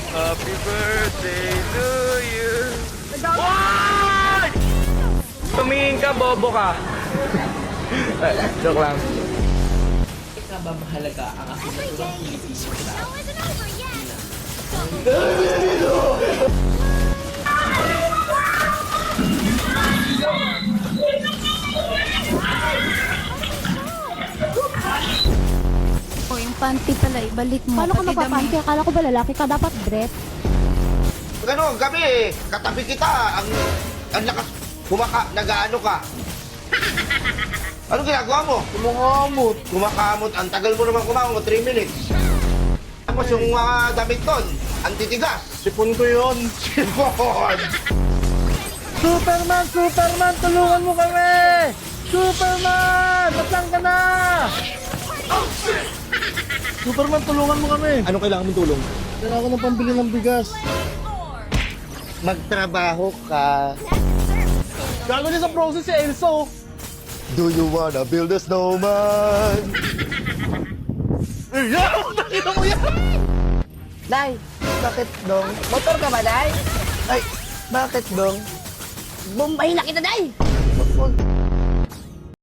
Happy birthday to you. What? Tumingin ka, bobo ka. Joke lang. Ika ba mahalaga ang aking naturang Pilipino sa O, yung panty pala, ibalik mo. Paano ka Pati magpapanty? damit. Akala ko ba lalaki ka? Dapat dress. Ano, gabi, katabi kita, ang lakas, nag-ano ka. Ano ginagawa mo? Kumakamot. Kumakamot, ang tagal mo naman kumakamot, 3 minutes. Tapos yung mga damit doon, ang titigas. Sipon ko yun. Sipon! Superman! Superman! Tulungan mo kami! Superman! Nasaan ka na? Superman, tulungan mo kami! Ano kailangan mong tulong? Kailangan ko ng pambili ng bigas. Magtrabaho ka. Gago niya sa process si Elso. Do you wanna build a snowman? Yeah! Nakita mo yan! Nay, bakit dong? motor ka ba, Day? Ay, bakit dong? Bombay na kita, Day! Bakit?